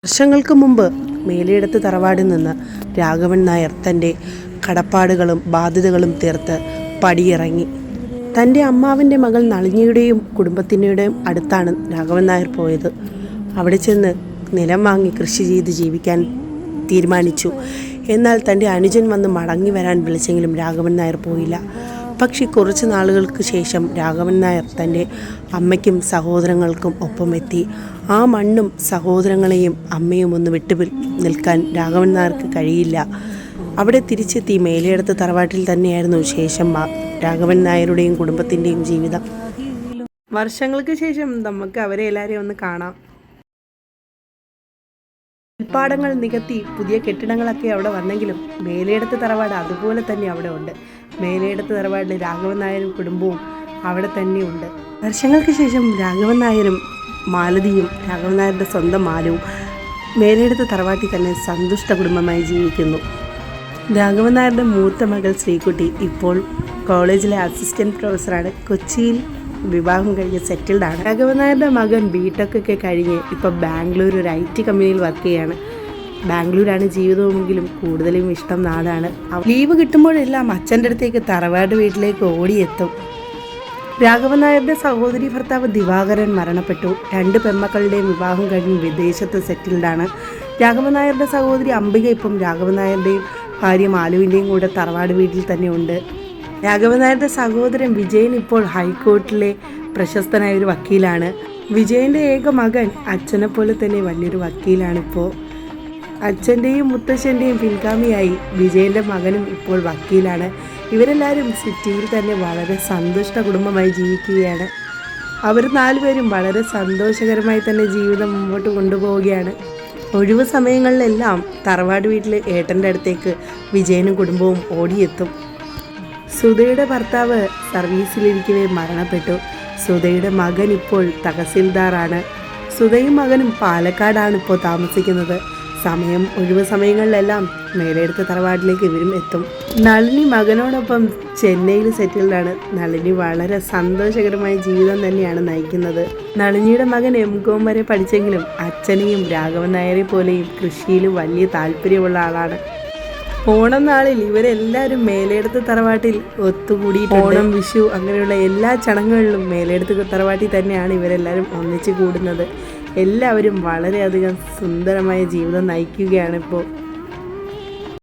വർഷങ്ങൾക്ക് മുമ്പ് മേലെടുത്ത് തറവാടിൽ നിന്ന് രാഘവൻ നായർ തൻ്റെ കടപ്പാടുകളും ബാധ്യതകളും തീർത്ത് പടിയിറങ്ങി. തൻ്റെ അമ്മാവൻ്റെ മകൾ നളിനിയുടെയും കുടുംബത്തിൻ്റെയും അടുത്താണ് രാഘവൻ നായർ പോയത്. അവിടെ ചെന്ന് നിലം വാങ്ങി കൃഷി ചെയ്ത് ജീവിക്കാൻ തീരുമാനിച്ചു. എന്നാൽ തൻ്റെ അനുജൻ വന്ന് മടങ്ങി വരാൻ വിളിച്ചെങ്കിലും രാഘവൻ നായർ പോയില്ല. പക്ഷേ കുറച്ച് നാളുകൾക്ക് ശേഷം രാഘവൻ നായർ തൻ്റെ അമ്മയ്ക്കും സഹോദരങ്ങൾക്കും ഒപ്പമെത്തി. ആ മണ്ണും സഹോദരങ്ങളെയും അമ്മയും ഒന്ന് വിട്ടു നിൽക്കാൻ രാഘവൻ നായർക്ക് കഴിയില്ല. അവിടെ തിരിച്ചെത്തി മേലെടുത്ത് തറവാട്ടിൽ തന്നെയായിരുന്നു ശേഷം രാഘവൻ നായരുടെയും കുടുംബത്തിൻ്റെയും ജീവിതം. വർഷങ്ങൾക്ക് ശേഷം നമുക്ക് അവരെ എല്ലാവരെയും ഒന്ന് കാണാം. നെൽപ്പാടങ്ങൾ നികത്തി പുതിയ കെട്ടിടങ്ങളൊക്കെ അവിടെ വന്നെങ്കിലും മേലെടുത്ത് തറവാട് അതുപോലെ തന്നെ അവിടെ ഉണ്ട്. മേലെടുത്ത് തറവാടിൽ രാഘവൻ നായരും കുടുംബവും അവിടെ തന്നെ ഉണ്ട്. വർഷങ്ങൾക്ക് ശേഷം രാഘവൻ നായരും മാലതിയും രാഘവൻ നായരുടെ സ്വന്തം മാലവും മേലെടുത്ത് തറവാട്ടിൽ തന്നെ സന്തുഷ്ട കുടുംബമായി ജീവിക്കുന്നു. രാഘവൻ നായരുടെ മൂത്ത മകൾ ശ്രീകുട്ടി ഇപ്പോൾ കോളേജിലെ അസിസ്റ്റൻറ്റ് പ്രൊഫസറാണ്. കൊച്ചിയിൽ വിവാഹം കഴിഞ്ഞ് സെറ്റിൽഡാണ്. രാഘവൻ നായരുടെ മകൻ ബിടെക്കൊക്കെ കഴിഞ്ഞ് ഇപ്പോൾ ബാംഗ്ലൂർ ഒരു IT കമ്പനിയിൽ വർക്ക് ചെയ്യാണ്. ബാംഗ്ലൂരാണ് ജീവിതമെങ്കിലും കൂടുതലും ഇഷ്ടം നാടാണ്. ലീവ് കിട്ടുമ്പോഴെല്ലാം അച്ഛൻ്റെ അടുത്തേക്ക് തറവാട് വീട്ടിലേക്ക് ഓടിയെത്തും. രാഘവൻ നായരുടെ സഹോദരി ഭർത്താവ് ദിവാകരൻ മരണപ്പെട്ടു. 2 പെൺമക്കളുടെയും വിവാഹം കഴിഞ്ഞ് വിദേശത്ത് സെറ്റിൽഡാണ്. രാഘവൻ നായരുടെ സഹോദരി അംബിക ഇപ്പം രാഘവൻ നായരുടെയും ഭാര്യ മാലുവിൻ്റെയും കൂടെ തറവാട് വീട്ടിൽ തന്നെ ഉണ്ട്. രാഘവൻ നായരുടെ സഹോദരൻ വിജയൻ ഇപ്പോൾ ഹൈക്കോർട്ടിലെ പ്രശസ്തനായ ഒരു വക്കീലാണ്. വിജയൻ്റെ ഏക മകൻ അച്ഛനെ പോലെ തന്നെ വലിയൊരു വക്കീലാണിപ്പോൾ. അച്ഛൻ്റെയും മുത്തശ്ശൻ്റെയും പിൻഗാമിയായി വിജയൻ്റെ മകനും ഇപ്പോൾ വക്കീലാണ്. ഇവരെല്ലാവരും സിറ്റിയിൽ തന്നെ വളരെ സന്തുഷ്ട കുടുംബമായി ജീവിക്കുകയാണ്. അവർ 4 പേരും വളരെ സന്തോഷകരമായി തന്നെ ജീവിതം മുമ്പോട്ട് കൊണ്ടുപോവുകയാണ്. ഒഴിവ് സമയങ്ങളിലെല്ലാം തറവാട് വീട്ടിൽ ഏട്ടൻ്റെ അടുത്തേക്ക് വിജയനും കുടുംബവും ഓടിയെത്തും. സുധയുടെ ഭർത്താവ് സർവീസിലിരിക്കവേ മരണപ്പെട്ടു. സുധയുടെ മകൻ ഇപ്പോൾ തഹസിൽദാറാണ്. സുധയും മകനും പാലക്കാടാണ് ഇപ്പോൾ താമസിക്കുന്നത്. ഒഴിവ് സമയങ്ങളിലെല്ലാം മേലെടുത്ത തറവാട്ടിലേക്ക് ഇവരും എത്തും. നളിനി മകനോടൊപ്പം ചെന്നൈയിൽ സെറ്റിൽഡാണ്. നളിനി വളരെ സന്തോഷകരമായ ജീവിതം തന്നെയാണ് നയിക്കുന്നത്. നളിനിയുടെ മകൻ MCom വരെ പഠിച്ചെങ്കിലും അച്ഛനെയും രാഘവൻ നായരെ പോലെയും കൃഷിയിൽ വലിയ താല്പര്യമുള്ള ആളാണ്. ഓണം നാളിൽ ഇവരെല്ലാവരും മേലെടുത്ത് തറവാട്ടിൽ ഒത്തുകൂടി ഓണം, വിഷു അങ്ങനെയുള്ള എല്ലാ ചടങ്ങുകളിലും മേലെടുത്ത് തറവാട്ടിൽ തന്നെയാണ് ഇവരെല്ലാവരും ഒന്നിച്ച് കൂടുന്നത്. എല്ലാവരും വളരെയധികം സുന്ദരമായ ജീവിതം നയിക്കുകയാണ് ഇപ്പോൾ.